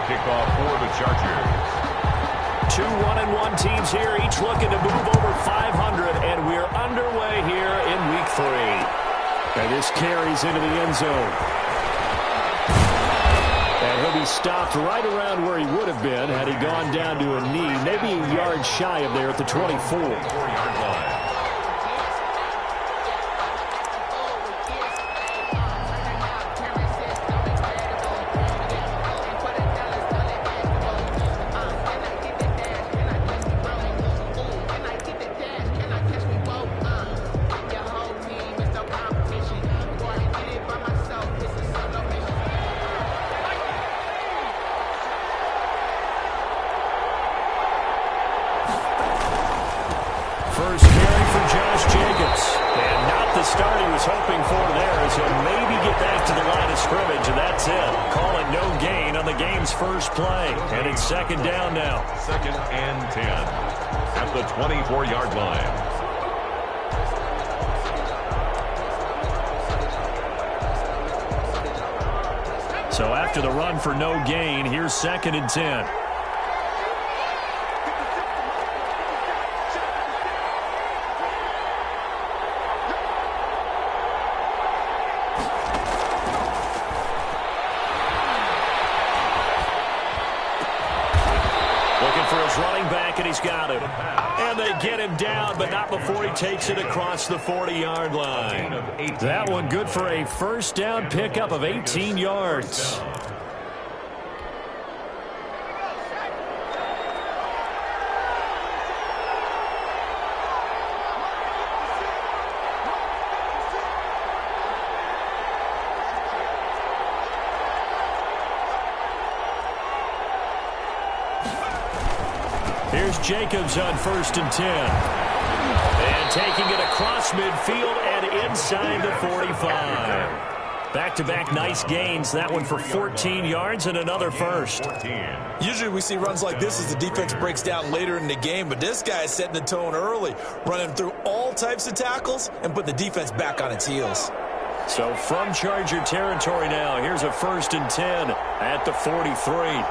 kickoff for the Chargers. 2 1-1 teams here, each looking to move over 500, and we're underway here in Week 3. And this carries into the end zone. And he'll be stopped right around where he would have been had he gone down to a knee, maybe a yard shy of there at the 24-yard line. First carry for Josh Jacobs. And not the start he was hoping for there, as he'll maybe get back to the line of scrimmage, and that's it. Call it no gain on the game's first play. And it's second down now. 2nd and 10 at the 24-yard line. So after the run for no gain, here's 2nd and 10. Running back, and he's got him. And they get him down, but not before he takes it across the 40-yard line. That one good for a first down pickup of 18 yards. Here's Jacobs on 1st and 10. And taking it across midfield and inside the 45. Back-to-back nice gains. That one for 14 yards and another first. Usually we see runs like this as the defense breaks down later in the game, but this guy is setting the tone early, running through all types of tackles and putting the defense back on its heels. So from Charger territory now, here's a 1st and 10 at the 43.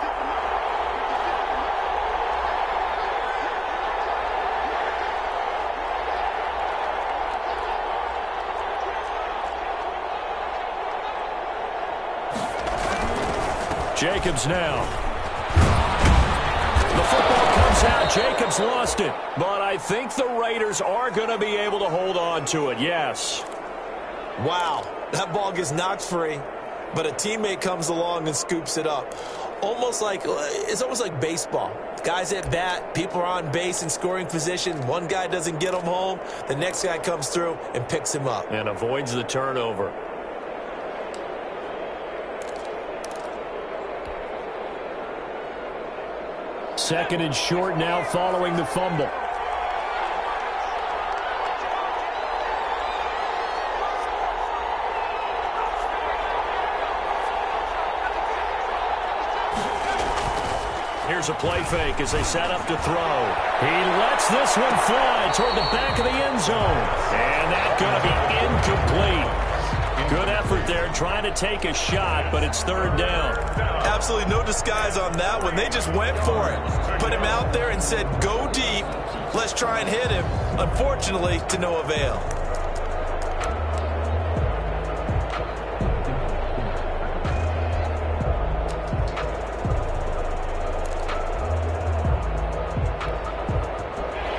Jacobs now. The football comes out. Jacobs lost it. But I think the Raiders are going to be able to hold on to it, yes. Wow, that ball gets knocked free, but a teammate comes along and scoops it up. It's almost like baseball. Guys at bat, people are on base in scoring position. One guy doesn't get him home. The next guy comes through and picks him up. And avoids the turnover. Second and short now following the fumble. Here's a play fake as they set up to throw. He lets this one fly toward the back of the end zone. And that's going to be incomplete. Good effort there trying to take a shot, but it's 3rd down. Absolutely no disguise on that one. They just went for it. Put him out there and said, go deep. Let's try and hit him. Unfortunately, to no avail.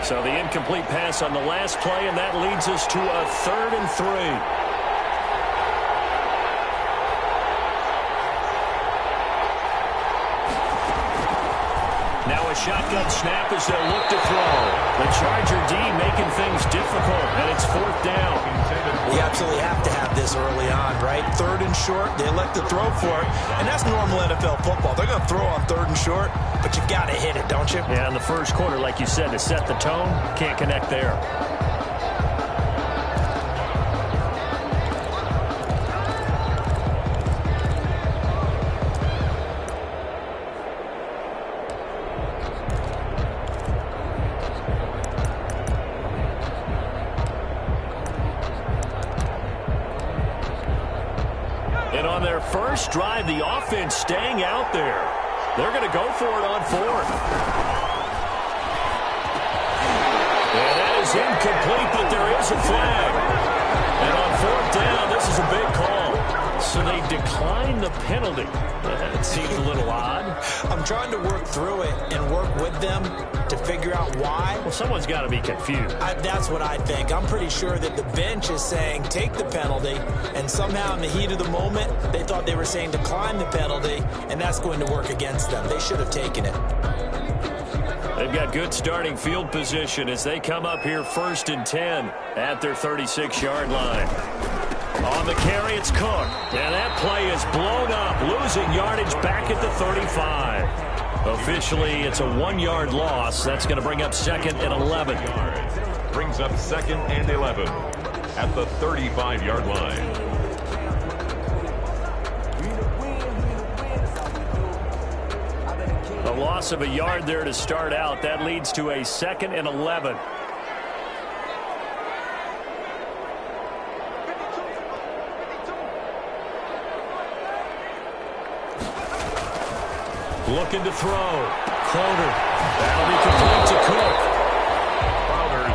So the incomplete pass on the last play, and that leads us to a 3rd and 3. Now a shotgun snap as they'll look to throw. The Charger D making things difficult, and it's 4th down. You absolutely have to have this early on, right? 3rd and short, they elect to throw for it, and that's normal NFL football. They're going to throw on 3rd and short, but you got to hit it, don't you? Yeah, in the first quarter, like you said, to set the tone, can't connect there. And on their first drive, the offense staying out there. They're going to go for it on fourth. And that is incomplete, but there is a flag. And on fourth down, this is a big call. So they decline the penalty. That seems a little odd. I'm trying to work through it and work with them to figure out why. Well, someone's got to be confused. That's what I think. I'm pretty sure that the bench is saying take the penalty, and somehow in the heat of the moment, they thought they were saying decline the penalty, and that's going to work against them. They should have taken it. They've got good starting field position as they come up here 1st and 10 at their 36-yard line. On the carry, it's Cook. And that play is blown up, losing yardage back at the 35. Officially, it's a 1-yard loss. That's going to bring up 2nd and 11. Brings up 2nd and 11 at the 35-yard line. A loss of a yard there to start out. That leads to a 2nd and 11. Looking to throw. Crowder. That'll be complete to Cook.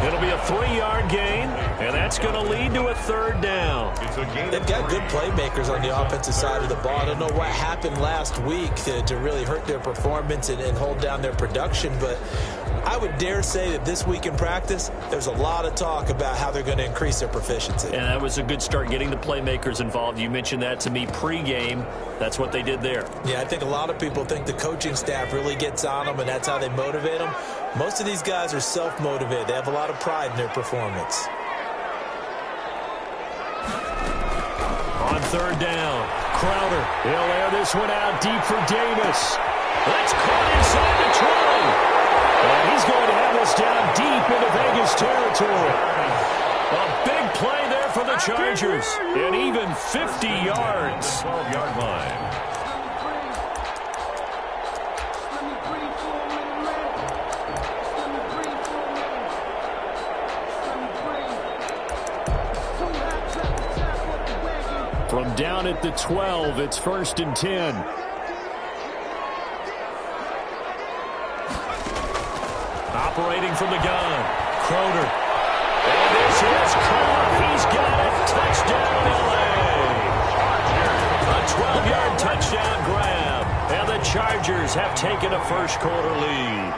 It'll be a 3-yard gain, and that's going to lead to a 3rd down. They've got good playmakers on the offensive side of the ball. I don't know what happened last week to really hurt their performance and hold down their production, but I would dare say that this week in practice, there's a lot of talk about how they're going to increase their proficiency. And that was a good start getting the playmakers involved. You mentioned that to me pregame. That's what they did there. Yeah, I think a lot of people think the coaching staff really gets on them, and that's how they motivate them. Most of these guys are self-motivated. They have a lot of pride in their performance. On 3rd down, Crowder. He'll air this one out deep for Davis. That's caught inside the 20. And he's going to have this down deep into Vegas territory. A big play there for the Chargers. And even 50 yards. 12-yard line. From down at the 12, it's 1st and 10. Operating from the gun, Crowder. And this is Cook. He's got it. Touchdown, L.A. A 12-yard touchdown grab. And the Chargers have taken a first-quarter lead.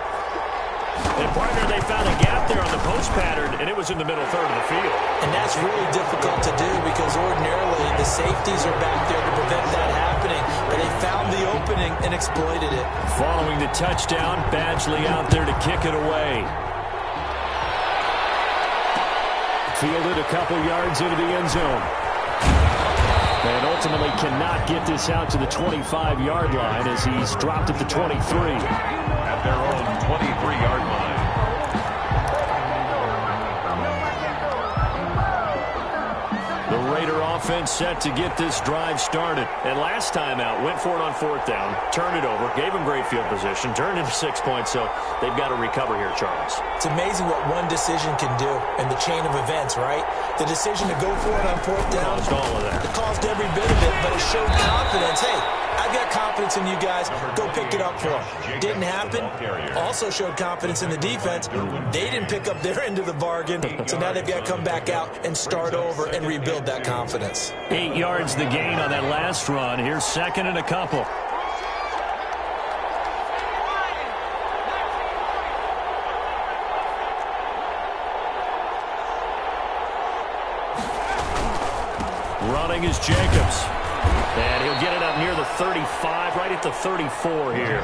And, partner, they found a gap there on the post pattern, and it was in the middle third of the field. And that's really difficult to do because ordinarily the safeties are back there to prevent that happening. But they found the opening and exploited it. Following the touchdown, Badgley out there to kick it away. Fielded a couple yards into the end zone. And ultimately cannot get this out to the 25-yard line as he's dropped at the 23. At their own 23-yard line. The Raider offense set to get this drive started. And last time out, went for it on 4th down, turned it over, gave him great field position, turned into 6 points, so they've got to recover here, Charles. It's amazing what one decision can do in the chain of events, right? The decision to go for it on 4th down. Caused all of that. It caused every bit of it, but it showed confidence. Hey, I've got confidence in you guys. Go pick it up for them. Didn't happen. Also showed confidence in the defense. They didn't pick up their end of the bargain, so now they've got to come back out and start over and rebuild that confidence. 8 yards the gain on that last run. Here's 2nd and a couple. Running is Jacobs. And he'll get it up near the 35, right at the 34 here.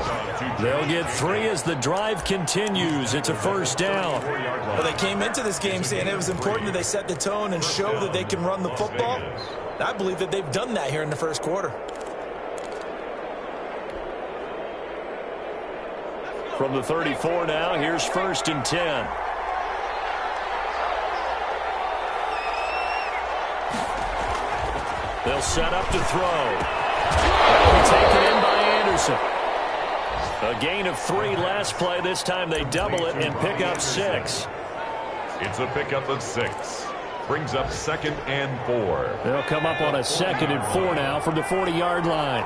They'll get 3 as the drive continues. It's a 1st down. Well, they came into this game saying it was important that they set the tone and show that they can run the football. I believe that they've done that here in the first quarter. From the 34 now, here's 1st and 10. They'll set up to throw. That'll be taken in by Anderson. A gain of 3 last play. This time they double it and pick up 6. It's a pickup of 6. Brings up 2nd and 4. They'll come up on a 2nd and 4 now from the 40-yard line.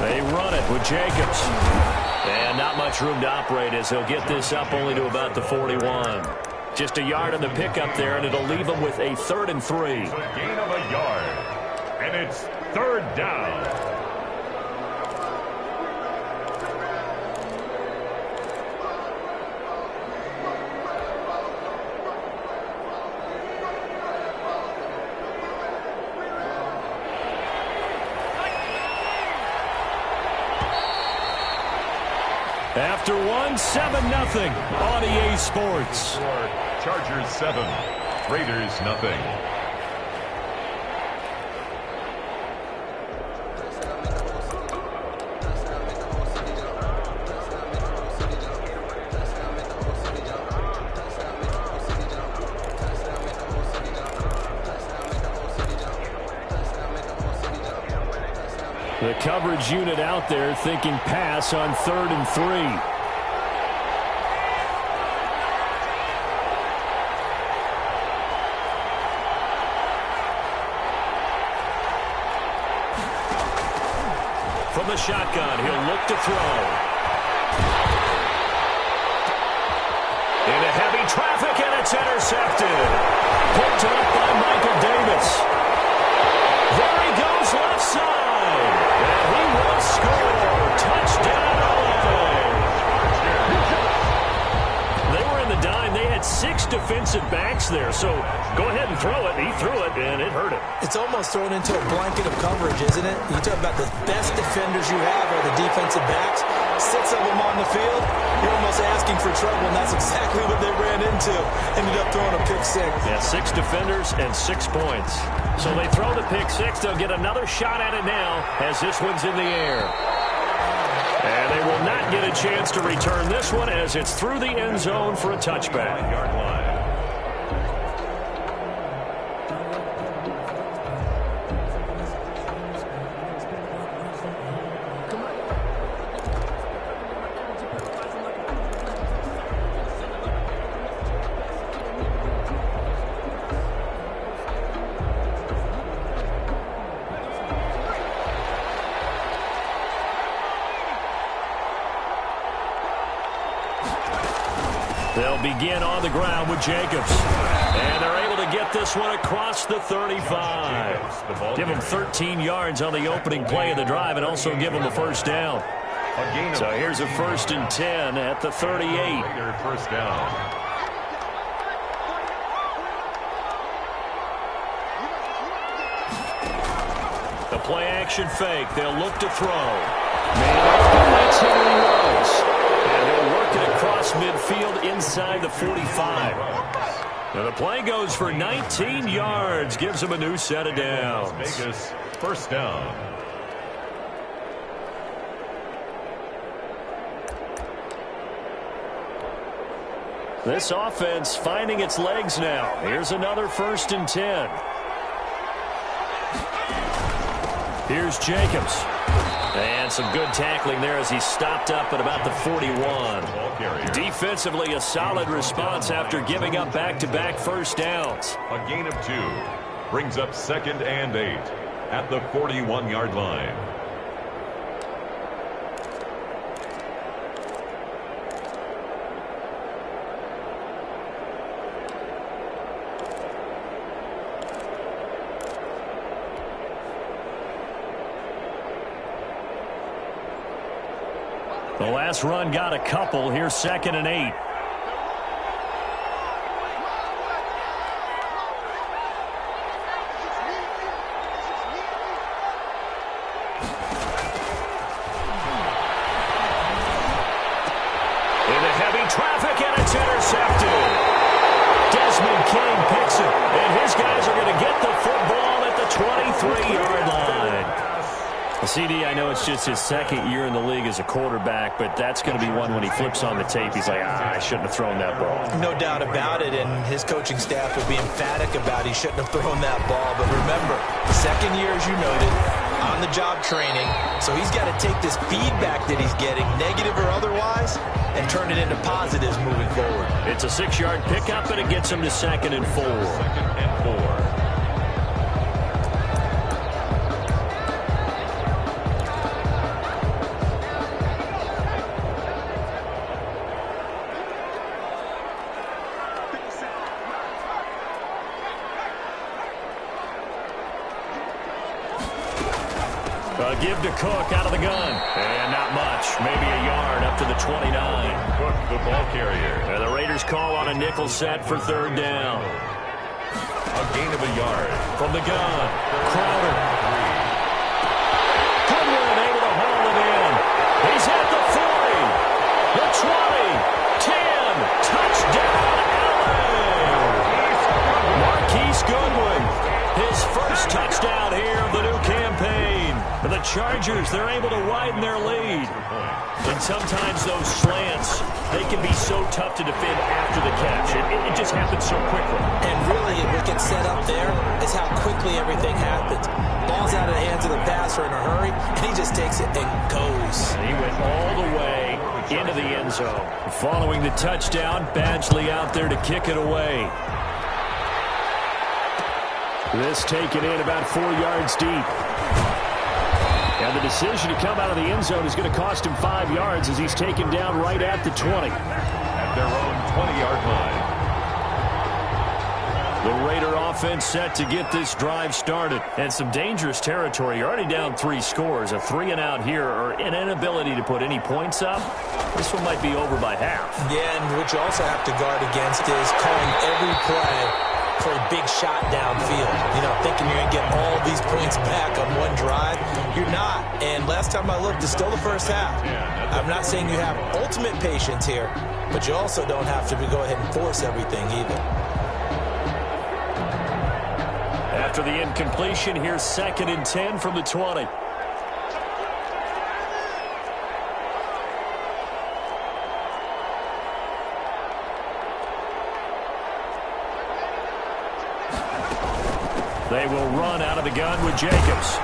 They run it with Jacobs. And not much room to operate as he'll get this up only to about the 41. Just a yard on the pickup there, and it'll leave him with a 3rd and 3. It's a gain of a yard. And it's 3rd down. After 7-0 on EA Sports. Chargers 7, Raiders nothing. The coverage unit out there thinking pass on 3rd and 3. From the shotgun, he'll look to throw. Into heavy traffic, and it's intercepted. Picked up by Michael Davis. There he goes left side. And he will score. Touchdown, LA. They were in the dime. They had 6 defensive backs there. So go ahead and throw it. He threw it, and it hurt him. It's almost thrown into a blanket of coverage, isn't it? You talk about the best defenders you have are the defensive backs. 6 of them on the field. You're almost asking for trouble, and that's exactly what they ran into. Ended up throwing a pick 6. Yeah, 6 defenders and 6 points. So they throw the pick 6. They'll get another shot at it now as this one's in the air. And they will not get a chance to return this one as it's through the end zone for a touchback. Yard line. They'll begin on the ground with Jacobs. And they're able to get this one across the 35. Give them 13 yards on the opening play of the drive and also give them a first down. So here's a 1st and 10 at the 38. First down. The play action fake. They'll look to throw. Man after that's who he was. And they'll work it across midfield inside the 45. Now the play goes for 19 yards. Gives them a new set of downs. Vegas, first down. This offense finding its legs now. Here's another 1st and 10. Here's Jacobs. And some good tackling there as he stopped up at about the 41. Defensively, a solid response after giving up back-to-back first downs. A gain of 2. Brings up 2nd and 8 at the 41-yard line. The last run got a couple. Here's 2nd and 8. Into heavy traffic, and it's intercepted. Desmond King picks it, and his guys are going to get the football at the 23-yard line. CD, I know it's just his 2nd year in the league as a quarterback, but that's going to be one when he flips on the tape. He's like, I shouldn't have thrown that ball. No doubt about it, and his coaching staff will be emphatic about he shouldn't have thrown that ball. But remember, 2nd year, as you noted, on-the-job training. So he's got to take this feedback that he's getting, negative or otherwise, and turn it into positives moving forward. It's a 6-yard pickup, and it gets him to 2nd and 4. 2nd and 4. Give to Cook out of the gun. And not much. Maybe a yard up to the 29. Cook, the ball carrier. And the Raiders call on a nickel set for third down. A gain of a yard. From the gun, Crowder. Goodwin able to haul it in. He's at the 40, the 20, 10. Touchdown, LA. Marquise Goodwin. His first touchdown here of the new campaign. For the Chargers, they're able to widen their lead. And sometimes those slants, they can be so tough to defend after the catch. It just happens so quickly. And really, what gets set up there is how quickly everything happens. Ball's out of the hands of the passer in a hurry, and he just takes it and goes. He went all the way into the end zone. Following the touchdown, Badgley out there to kick it away. This taken in about 4 yards deep. And the decision to come out of the end zone is going to cost him 5 yards as he's taken down right at the 20. At their own 20-yard line. The Raider offense set to get this drive started. And some dangerous territory. You're already down 3 scores. A 3-and-out here or an inability to put any points up. This one might be over by half. Yeah, and what you also have to guard against is calling every play for a big shot downfield. You know, thinking you're going to get all these points back on one drive. You're not. And last time I looked, it's still the first half. I'm not saying you have ultimate patience here, but you also don't have to go ahead and force everything either. After the incompletion, here's 2nd and 10 from the 20. They will run out of the gun with Jacobs.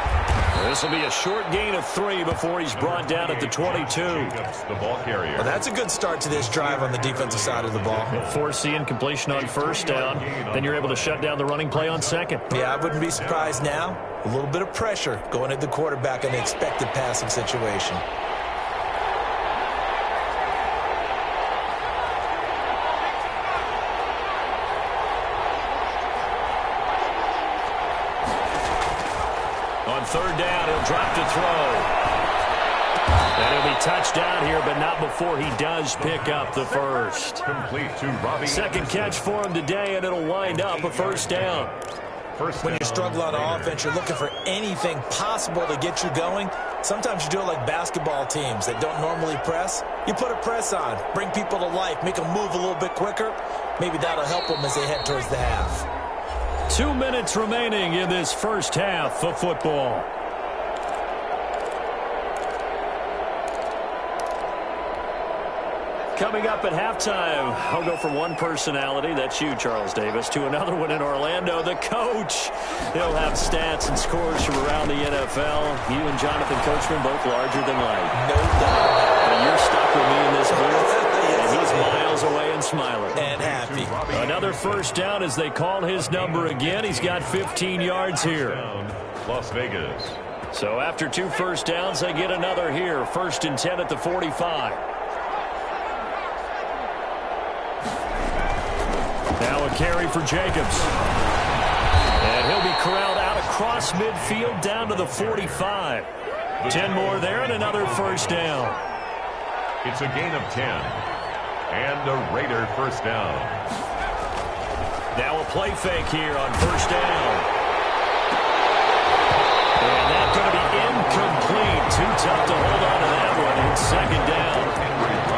This will be a short gain of 3 before he's brought down at the 22. Jacobs, the ball carrier. Well, that's a good start to this drive on the defensive side of the ball. Force the incompletion on first down. Then you're able to shut down the running play on second. Yeah, I wouldn't be surprised now. A little bit of pressure going at the quarterback in the expected passing situation. On third down, he'll drop to throw. And he'll be touched down here, but not before he does pick up the first. Complete to Robbie. Second catch for him today, and it'll wind up a first down. First When down. you struggle on offense, you're looking for anything possible to get you going. Sometimes you do it like basketball teams that don't normally press. You put a press on, bring people to life, make them move a little bit quicker. Maybe that'll help them as they head towards the half. 2 minutes remaining in this first half of football. Coming up at halftime, I'll go from one personality, that's you, Charles Davis, to another one in Orlando, the coach. He'll have stats and scores from around the NFL. You and Jonathan Coachman both larger than life. No doubt. But you're stuck with me in this booth, and he's miles away and smiling. And happy. Another first down as they call his number again. He's got 15 yards here. Las Vegas. So after 2 first downs, they get another here. 1st and 10 at the 45. Now a carry for Jacobs. And he'll be corralled out across midfield down to the 45. 10 more there and another first down. It's a gain of 10. And a Raider first down. Now a play fake here on first down. And that's going to be incomplete. Too tough to hold on to that one. It's 2nd down.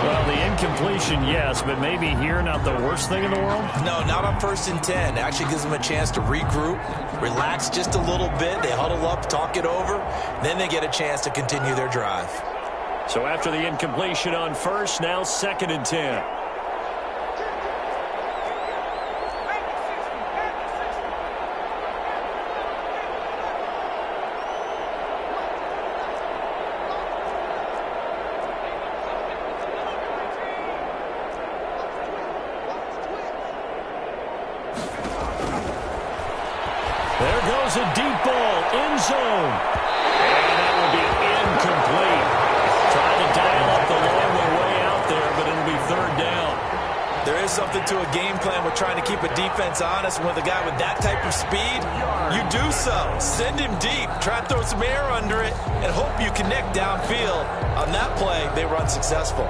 Well, the incompletion, yes, but maybe here not the worst thing in the world? No, not on 1st and 10. It actually gives them a chance to regroup, relax just a little bit. They huddle up, talk it over. Then they get a chance to continue their drive. So after the incompletion on first, now 2nd and 10. There goes a deep ball, end zone. And that will be incomplete. Trying to dial up the long way out there, but it'll be 3rd down. There is something into a game plan with trying to keep a defense honest with a guy with that type of speed, you do so. Send him deep. Try and throw some air under it and hope you connect downfield. On that play, they were unsuccessful.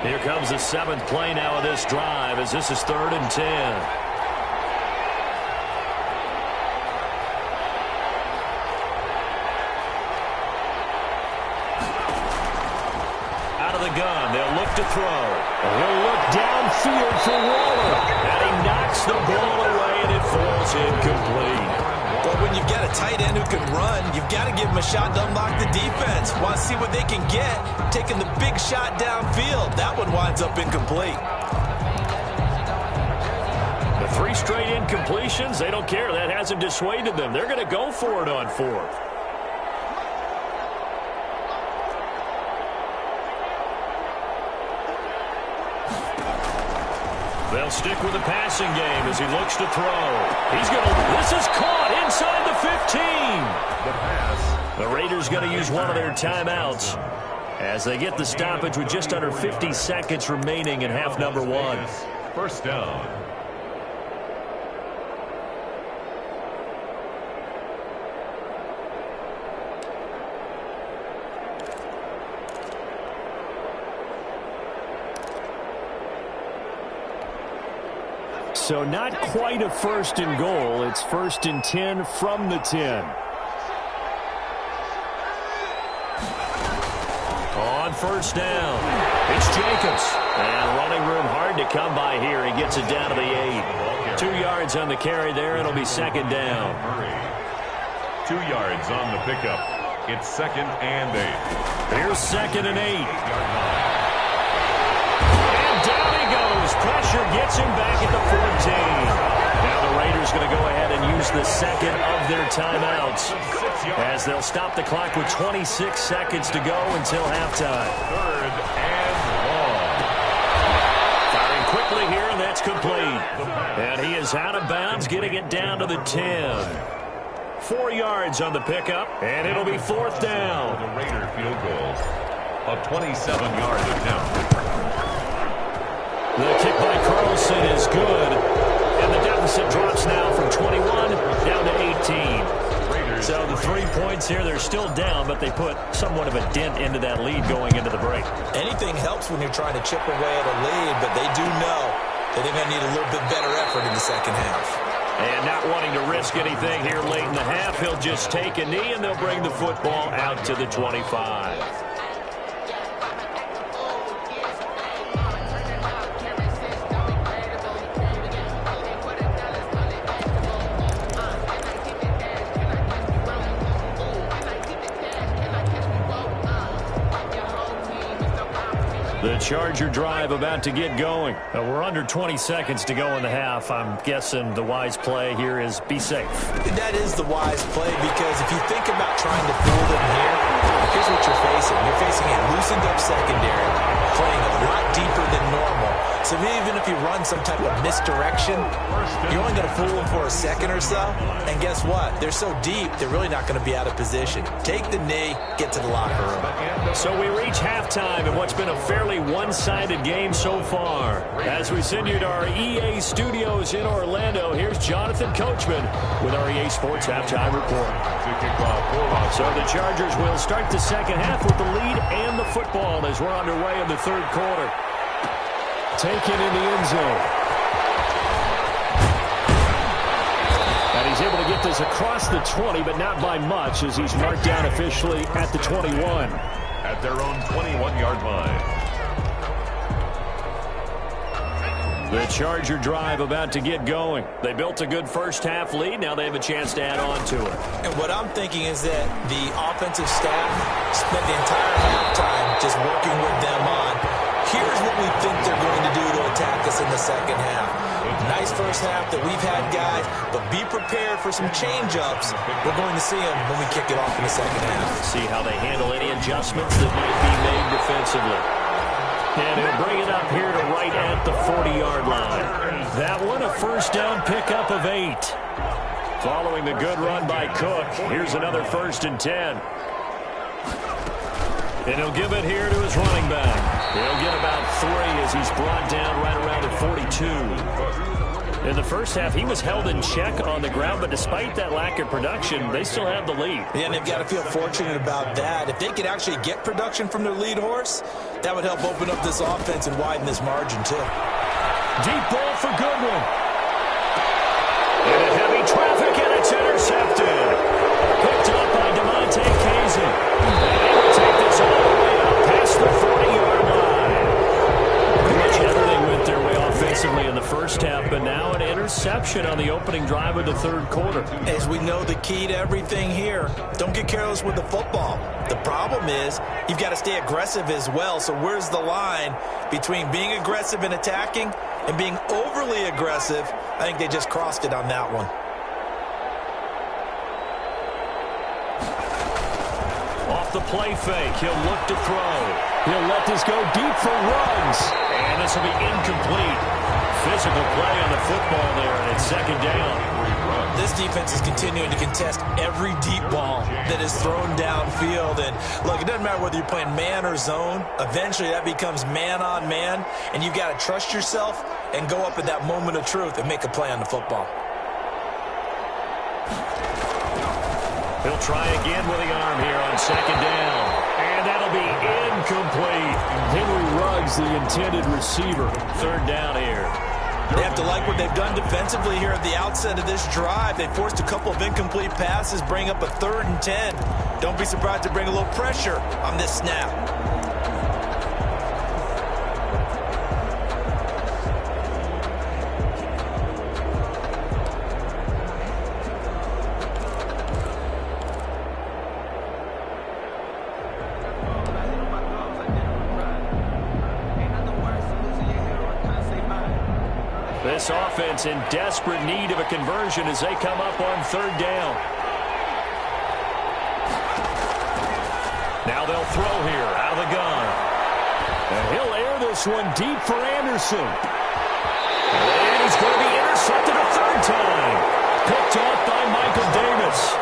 Here comes the 7th play now of this drive as this is 3rd and 10. Out of the gun, they'll look to throw. He'll look downfield for Waller. And he knocks the ball away and it falls incomplete. But when you've got a tight end who can run, you've got to give him a shot to unlock the defense. Want to see what they can get, taking the big shot downfield. That one winds up incomplete. The 3 straight incompletions, they don't care. That hasn't dissuaded them. They're going to go for it on 4th. They'll stick with the passing game as he looks to throw. This is caught inside the 15. The pass. The Raiders going to use one of their timeouts as they get the stoppage with just under 50 seconds remaining in half number 1. First down. So not quite a 1st and goal. It's 1st and 10 from the 10. On 1st down, it's Jacobs. And running room hard to come by here. He gets it down to the 8. 2 yards on the carry there. It'll be 2nd down. 2 yards on the pickup. It's 2nd and 8. Here's 2nd and 8. Pressure gets him back at the 14. Now the Raiders going to go ahead and use the 2nd of their timeouts as they'll stop the clock with 26 seconds to go until halftime. 3rd and long. Firing quickly here, and that's complete. And he is out of bounds, getting it down to the 10. 4 yards on the pickup, and it'll be 4th down. The Raider field goal. A 27-yard attempt. The kick by Carlson is good. And the deficit drops now from 21 down to 18. So the 3 points here, they're still down, but they put somewhat of a dent into that lead going into the break. Anything helps when you're trying to chip away at a lead, but they do know that they're going to need a little bit better effort in the second half. And not wanting to risk anything here late in the half, he'll just take a knee, and they'll bring the football out to the 25. The Charger drive about to get going. We're under 20 seconds to go in the half. I'm guessing the wise play here is be safe. That is the wise play because if you think about trying to fool them here, here's what you're facing. You're facing a loosened up secondary, playing a lot deeper than normal. So even if you run some type of misdirection, you're only going to fool them for a second or so. And guess what? They're so deep, they're really not going to be out of position. Take the knee, get to the locker room. So we reach halftime in what's been a fairly one-sided game so far. As we send you to our EA studios in Orlando, here's Jonathan Coachman with our EA Sports Halftime Report. So the Chargers will start the second half with the lead and the football as we're underway in the third quarter. Taken in the end zone. And he's able to get this across the 20, but not by much as he's marked down officially at the 21. At their own 21-yard line. The Charger drive about to get going. They built a good first half lead. Now they have a chance to add on to it. And what I'm thinking is that the offensive staff spent the entire halftime just working with them on, here's what we think they're going to do to attack us in the second half. Nice first half that we've had, guys, but be prepared for some change-ups. We're going to see them when we kick it off in the second half. See how they handle any adjustments that might be made defensively. And he'll bring it up here to right at the 40-yard line. That one, a first down pickup of 8. Following the good run by Cook, here's another 1st and 10. And he'll give it here to his running back. He'll get about 3 as he's brought down right around at 42. In the first half, he was held in check on the ground, but despite that lack of production, they still have the lead. Yeah, and they've got to feel fortunate about that. If they could actually get production from their lead horse, that would help open up this offense and widen this margin, too. Deep ball for Goodwin. Into heavy traffic, and it's intercepted. Picked up by DeMonte Casey. And he will take this all the way up past the 40-yard line. Pretty much everything went their way offensively in the first half, but now an interception on the opening drive of the third quarter. As we know, the key to everything here, don't get careless with the football. The problem is you've got to stay aggressive as well. So where's the line between being aggressive and attacking and being overly aggressive? I think they just crossed it on that one. Off the play fake, he'll look to throw. He'll let this go deep for Ruggs. And this will be incomplete. Physical play on the football there, and it's second down. This defense is continuing to contest every deep ball that is thrown downfield. And look, it doesn't matter whether you're playing man or zone. Eventually that becomes man on man, and you've got to trust yourself and go up at that moment of truth and make a play on the football. He'll try again with the arm here on second down. And that'll be incomplete. Henry Ruggs, the intended receiver. Third down here. They have to like what they've done defensively here at the outset of this drive. They forced a couple of incomplete passes, bring up a 3rd and 10. Don't be surprised to bring a little pressure on this snap. This offense in desperate need of a conversion as they come up on third down. Now they'll throw here out of the gun. And he'll air this one deep for Anderson. And he's going to be intercepted a third time. Picked off by Michael Davis.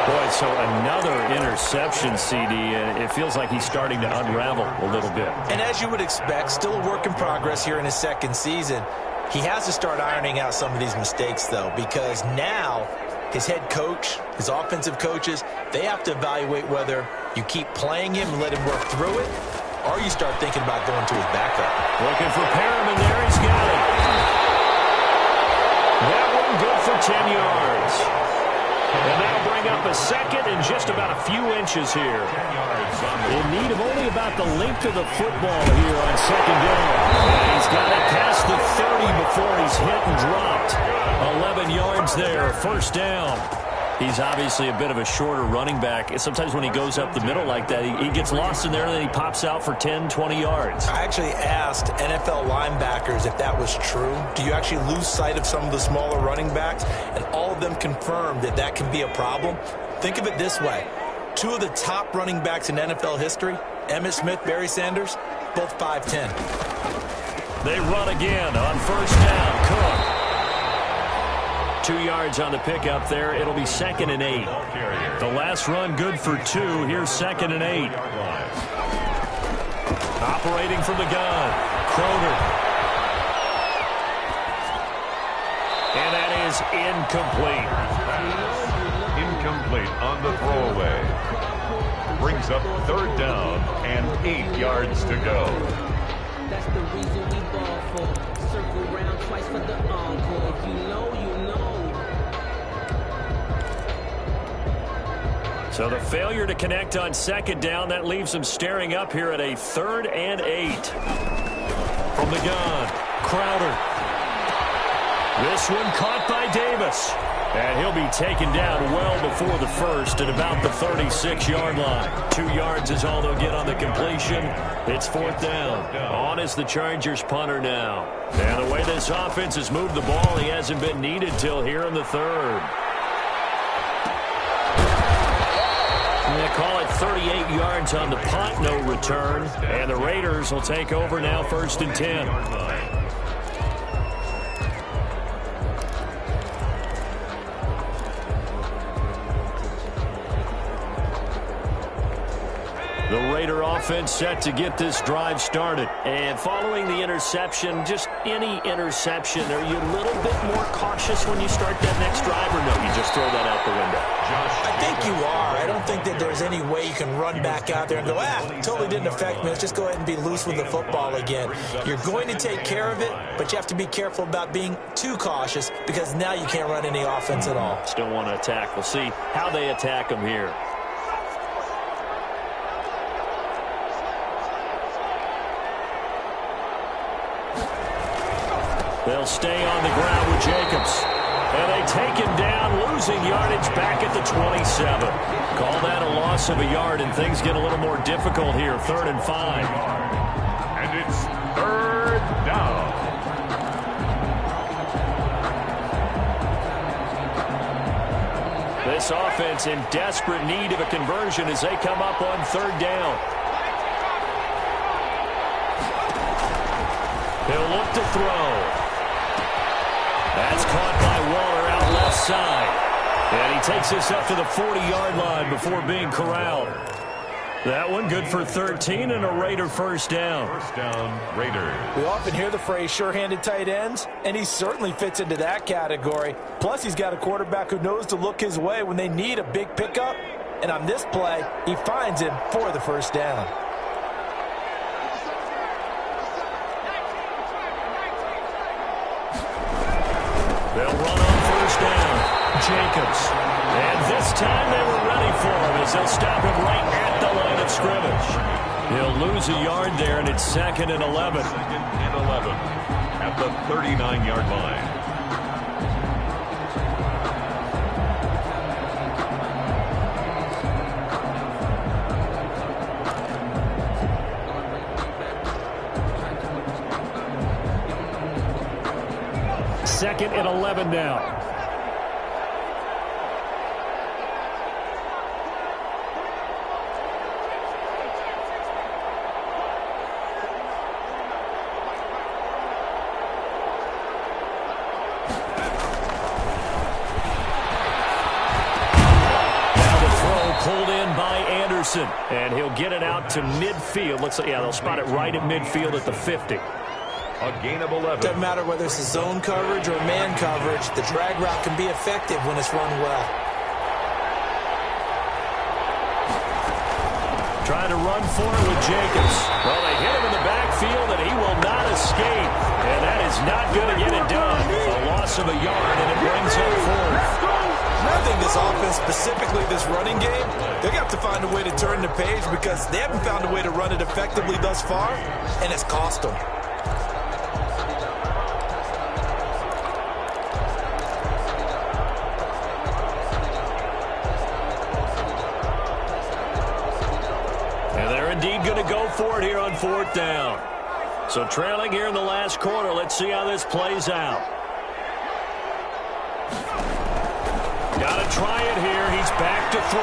Boy, so another interception, CD, and it feels like he's starting to unravel a little bit. And as you would expect, still a work in progress here in his second season. He has to start ironing out some of these mistakes, though, because now his head coach, his offensive coaches, they have to evaluate whether you keep playing him and let him work through it, or you start thinking about going to his backup. Looking for Perriman there. He's got it. That one good for 10 yards. And that'll bring up a second and just about a few inches here. In need of only about the length of the football here on second down. And he's got it past the 30 before he's hit and dropped. 11 yards there, first down. He's obviously a bit of a shorter running back. Sometimes when he goes up the middle like that, he gets lost in there and then he pops out for 10, 20 yards. I actually asked NFL linebackers if that was true. Do you actually lose sight of some of the smaller running backs? And all of them confirmed that that can be a problem. Think of it this way. 2 of the top running backs in NFL history, Emmitt Smith, Barry Sanders, both 5'10". They run again on first down. Cook. 2 yards on the pickup there. It'll be 2nd and 8. The last run good for 2. Here's 2nd and 8. Operating from the gun. Croner. And that is incomplete. Incomplete on the throwaway. Brings up third down and 8 yards to go. That's the reason we ball for. Circle round twice for the encore. If you know, you know. So the failure to connect on second down, that leaves him staring up here at a 3rd and 8. From the gun, Crowder. This one caught by Davis. And he'll be taken down well before the first at about the 36-yard line. 2 yards is all they'll get on the completion. It's 4th down. On is the Chargers punter now. And the way this offense has moved the ball, he hasn't been needed till here in the 3rd. They call it 38 yards on the punt, no return. And the Raiders will take over now, 1st and 10. The Raider offense set to get this drive started. And following the interception, just any interception, are you a little bit more cautious when you start that next drive, or no, you just throw that out the window? I think you are. I don't think that there's any way you can run back out there and go, totally didn't affect me. Let's just go ahead and be loose with the football again. You're going to take care of it, but you have to be careful about being too cautious because now you can't run any offense at all. Still want to attack. We'll see how they attack them here. They'll stay on the ground with Jacobs. And they take him down, losing yardage back at the 27. Call that a loss of a yard, and things get a little more difficult here. 3rd and 5. And it's 3rd down. This offense in desperate need of a conversion as they come up on 3rd down. He'll look to throw. That's caught by Waller out left side. And he takes this up to the 40-yard line before being corralled. That one good for 13 and a Raider first down. First down, Raiders. We often hear the phrase sure-handed tight ends, and he certainly fits into that category. Plus, he's got a quarterback who knows to look his way when they need a big pickup. And on this play, he finds him for the first down. They'll run on first down. Jacobs. And this time they were ready for him as they'll stop him right at the line of scrimmage. He'll lose a yard there, and it's 2nd and 11. 2nd and 11 at the 39-yard line. Second and 11 now. Pulled in by Anderson, and he'll get it out to midfield. Looks like, they'll spot it right at midfield at the 50. A gain of 11. Doesn't matter whether it's a zone coverage or man coverage, the drag route can be effective when it's run well. Trying to run for it with Jacobs. Well, they hit him in the backfield, and he will not escape. And that is not going to get it done. A loss of a yard, and it brings up 4th. I think this offense, specifically this running game, they're going to have to find a way to turn the page because they haven't found a way to run it effectively thus far, and it's cost them. And they're indeed going to go for it here on 4th down. So trailing here in the last quarter, let's see how this plays out. Got to try it here. He's back to throw.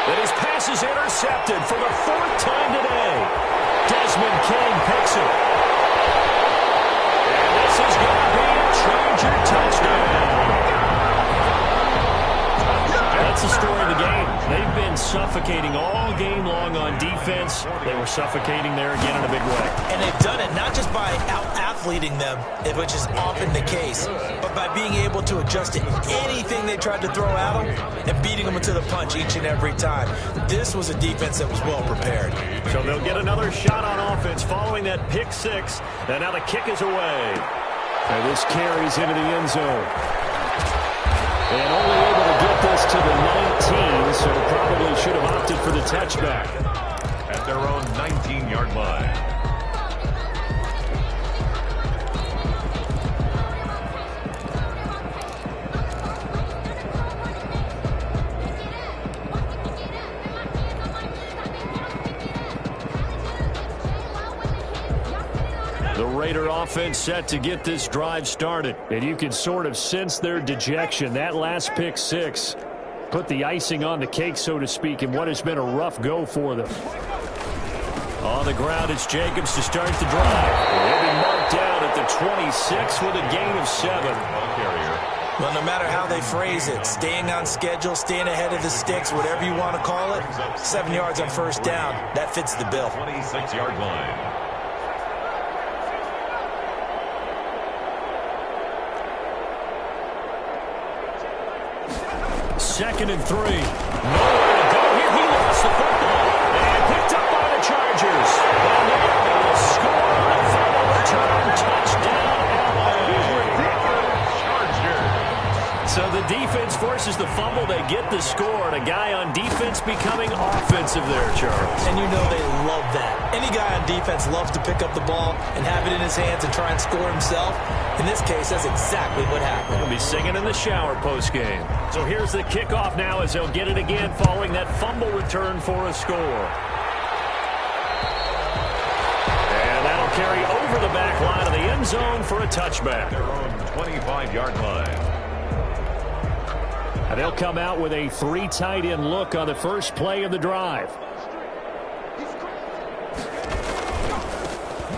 And his pass is intercepted for the 4th time today. Desmond King picks it. And this is going to be a Charger touchdown. That's the story of the game. They've been suffocating all game long on defense. They were suffocating there again in a big way. And they've done it not just by out-athleting them, which is often the case, but by being able to adjust to anything they tried to throw at them and beating them into the punch each and every time. This was a defense that was well prepared. So they'll get another shot on offense following that pick 6. And now the kick is away. And this carries into the end zone. And only able to get this to the 19, so probably should have opted for the touchback. At their own 19-yard line. The Raider offense set to get this drive started. And you can sort of sense their dejection. That last pick 6 put the icing on the cake, so to speak, in what has been a rough go for them. On the ground, it's Jacobs to start the drive. He'll be marked out at the 26 with a gain of 7. Ball carrier, Well, no matter how they phrase it, staying on schedule, staying ahead of the sticks, whatever you want to call it, 7 yards on first down, that fits the bill. 26-yard line. Second and 3. Nowhere to go here. He lost the football. And picked up by the Chargers. And they will score on a fumble return. Touchdown, Chargers. So the defense forces the fumble. They get the score. And a guy on defense becoming offensive there, Charles. And you know they love that. Any guy on defense loves to pick up the ball and have it in his hands and try and score himself. In this case, that's exactly what happened. He'll be singing in the shower post-game. So here's the kickoff now as they'll get it again following that fumble return for a score. And that'll carry over the back line of the end zone for a touchback. Their own 25-yard line. And they'll come out with a 3 tight end look on the first play of the drive.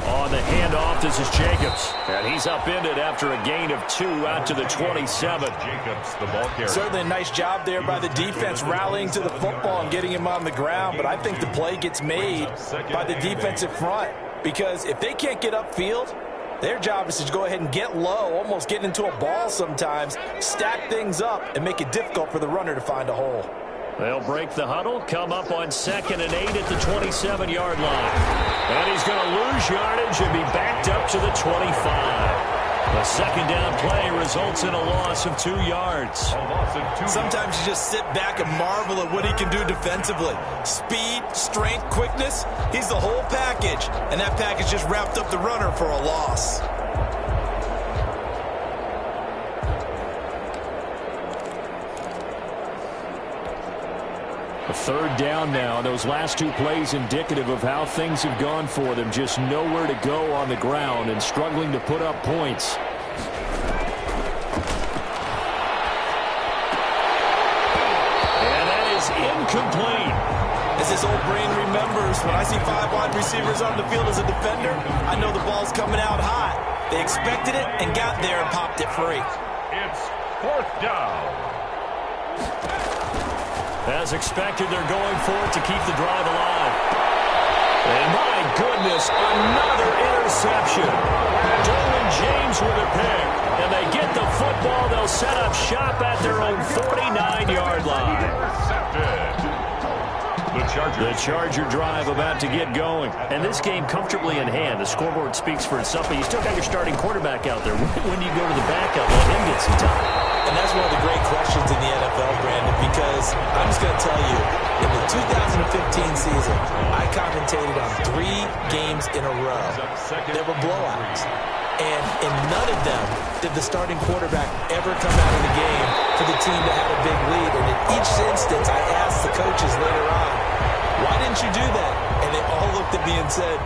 On the handoff, this is Jacobs. And he's upended after a gain of 2 out to the 27. Jacobs, the ball carrier. Certainly a nice job there by the defense rallying to the football and getting him on the ground. But I think the play gets made by the defensive front. Because if they can't get upfield, their job is to go ahead and get low, almost get into a ball sometimes, stack things up, and make it difficult for the runner to find a hole. They'll break the huddle, come up on 2nd and 8 at the 27-yard line. And he's going to lose yardage and be backed up to the 25. The second down play results in a loss of 2 yards. Sometimes you just sit back and marvel at what he can do defensively. Speed, strength, quickness, he's the whole package. And that package just wrapped up the runner for a loss. A third down now. Those last 2 plays indicative of how things have gone for them. Just nowhere to go on the ground and struggling to put up points. And that is incomplete. As his old brain remembers, when I see 5 wide receivers on the field as a defender, I know the ball's coming out hot. They expected it and got there and popped it free. It's 4th down. As expected, they're going for it to keep the drive alive. And my goodness, another interception. Derwin James with a pick. And they get the football. They'll set up shop at their own 49-yard line. Intercepted. The Charger drive about to get going. And this game comfortably in hand. The scoreboard speaks for itself, but you still got your starting quarterback out there. When do you go to the backup? Let him get some time. And that's one of the great questions in the NFL, Brandon, because I'm just going to tell you, in the 2015 season, I commentated on 3 games in a row. There were blowouts. And in none of them did the starting quarterback ever come out of the game for the team that had a big lead. And in each instance, I asked the coaches later on, why didn't you do that? And they all looked at me and said,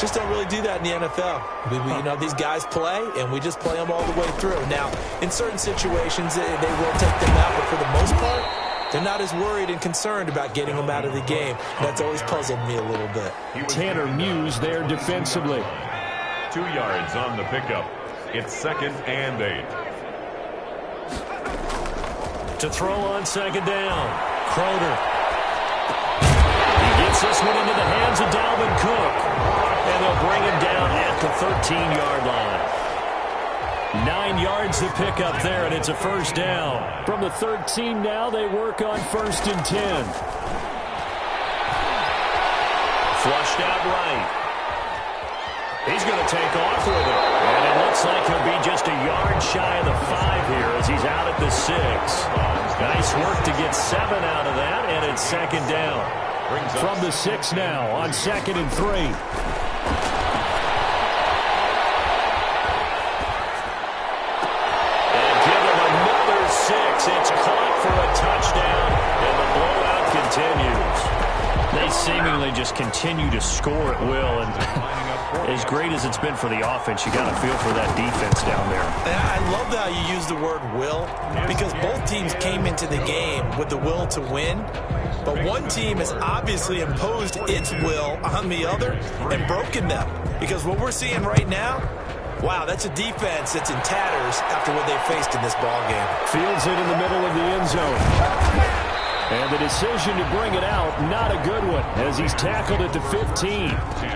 just don't really do that in the NFL. You know, these guys play, and we just play them all the way through. Now, in certain situations, they will take them out, but for the most part, they're not as worried and concerned about getting them out of the game. That's always puzzled me a little bit. Tanner Muse there defensively. 2 yards on the pickup. It's 2nd and 8. To throw on 2nd down. Croner. He gets this one into the hands of Dalvin Cook. And they'll bring him down at the 13-yard line. 9 yards to pick up there, and it's a first down. From the 13 now, they work on 1st and 10. Flushed out right. He's going to take off with it. And it looks like he'll be just a yard shy of the 5 here as he's out at the 6. Nice work to get 7 out of that, and it's 2nd down. From the 6 now on 2nd and 3. It's caught for a touchdown, and the blowout continues. They seemingly just continue to score at will, and as great as it's been for the offense, you got to feel for that defense down there. And I love how you use the word will, because both teams came into the game with the will to win, but one team has obviously imposed its will on the other and broken them, because what we're seeing right now, Wow, that's a defense that's in tatters after what they faced in this ballgame. Fields it in the middle of the end zone. And the decision to bring it out, not a good one, as he's tackled it to 15.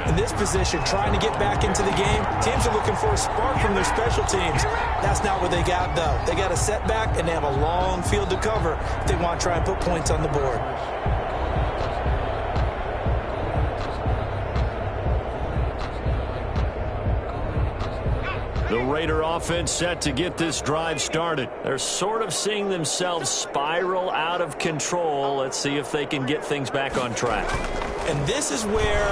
In this position, trying to get back into the game, teams are looking for a spark from their special teams. That's not what they got, though. They got a setback, and they have a long field to cover if they want to try and put points on the board. The Raider offense set to get this drive started. They're sort of seeing themselves spiral out of control. Let's see if they can get things back on track. And this is where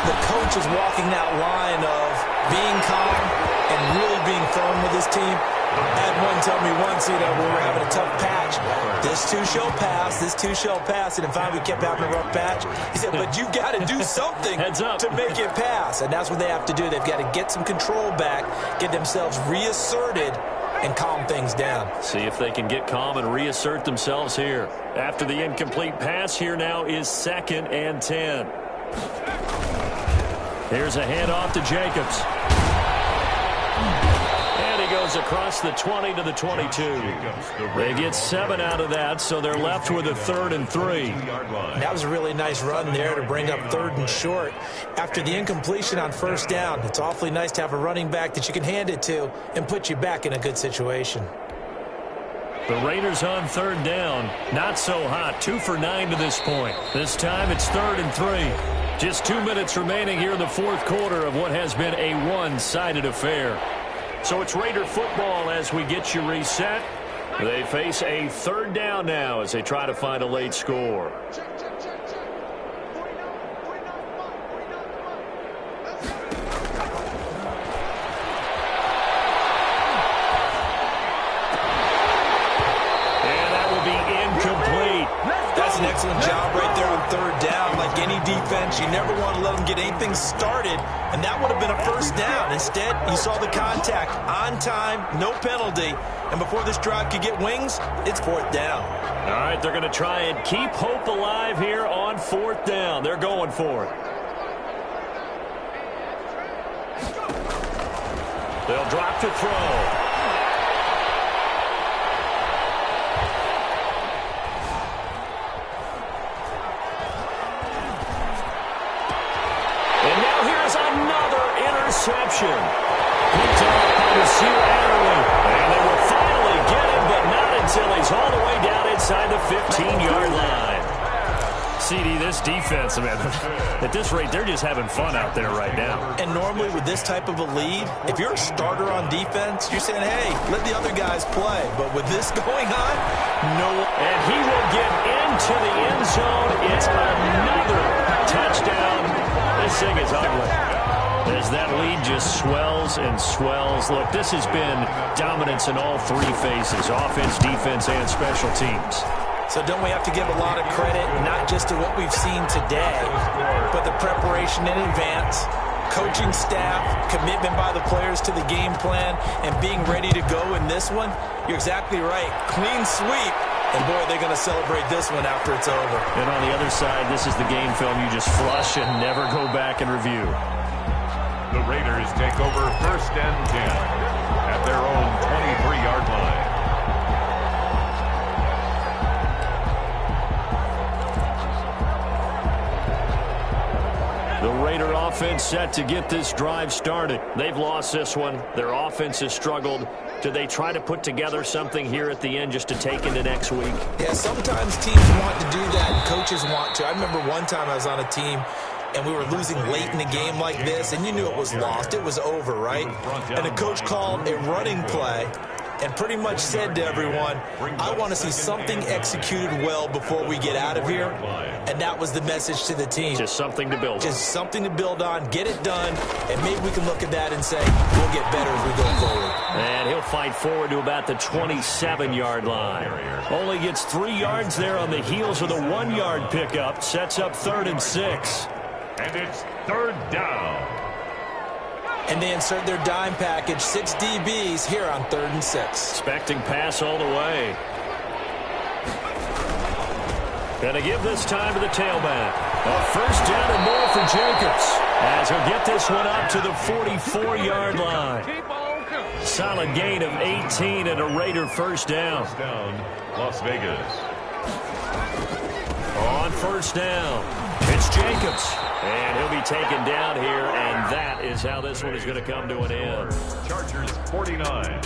the coach is walking that line of being calm and really being firm with his team. I had one tell me once, when we were having a tough patch, this too shall pass, this too shall pass, and then finally we kept having a rough patch. He said, but you got to do something to make it pass, and that's what they have to do. They've got to get some control back, get themselves reasserted, and calm things down. See if they can get calm and reassert themselves here. After the incomplete pass, here now is 2nd and 10. Here's a handoff to Jacobs. Goes across the 20 to the 22. They get 7 out of that, so they're left with a 3rd and 3. That was a really nice run there to bring up 3rd and short. After the incompletion on 1st down, it's awfully nice to have a running back that you can hand it to and put you back in a good situation. The Raiders on 3rd down. Not so hot. 2 for 9 to this point. This time it's 3rd and 3. Just 2 minutes remaining here in the 4th quarter of what has been a one-sided affair. So it's Raider football as we get you reset. They face a 3rd down now as they try to find a late score. And that will be incomplete. That's an excellent job right there on 3rd down. Like any defense, you never want to let them get anything started, and that would have been a 1st down. Instead, you saw the contact on time, no penalty, and before this drive could get wings, it's 4th down. All right, they're going to try and keep hope alive here on 4th down. They're going for it. They'll drop to throw. Interception. Picked up by Nasir Adderley. And they will finally get him, but not until he's all the way down inside the 15-yard line. CD, this defense, man, at this rate, they're just having fun out there right now. And normally with this type of a lead, if you're a starter on defense, you're saying, hey, let the other guys play. But with this going on, no. And he will get into the end zone. It's another touchdown. This thing is ugly. As that lead just swells and swells. Look, this has been dominance in all 3 phases, offense, defense, and special teams. So don't we have to give a lot of credit, not just to what we've seen today, but the preparation in advance, coaching staff, commitment by the players to the game plan, and being ready to go in this one? You're exactly right. Clean sweep. And, boy, they're going to celebrate this one after it's over. And on the other side, this is the game film you just flush and never go back and review. The Raiders take over 1st and 10 at their own 23-yard line. The Raider offense set to get this drive started. They've lost this one. Their offense has struggled. Do they try to put together something here at the end just to take into next week? Yeah, sometimes teams want to do that and coaches want to. I remember one time I was on a team and we were losing late in the game like this, and you knew it was lost. It was over, right? And the coach called a running play and pretty much said to everyone, I want to see something executed well before we get out of here. And that was the message to the team. Just something to build on. Just something to build on, get it done, and maybe we can look at that and say, we'll get better as we go forward. And he'll fight forward to about the 27-yard line. Only gets 3 yards there on the heels of the 1-yard pickup. Sets up 3rd and 6. And it's 3rd down. And they insert their dime package, 6 DBs here on 3rd and 6. Expecting pass all the way. Going to give this time to the tailback. A 1st down and more for Jacobs. As he'll get this one up to the 44-yard line. Solid gain of 18 and a Raider first down. Las Vegas. On first down, it's Jacobs. And he'll be taken down here, and that is how this one is going to come to an end. Chargers 49.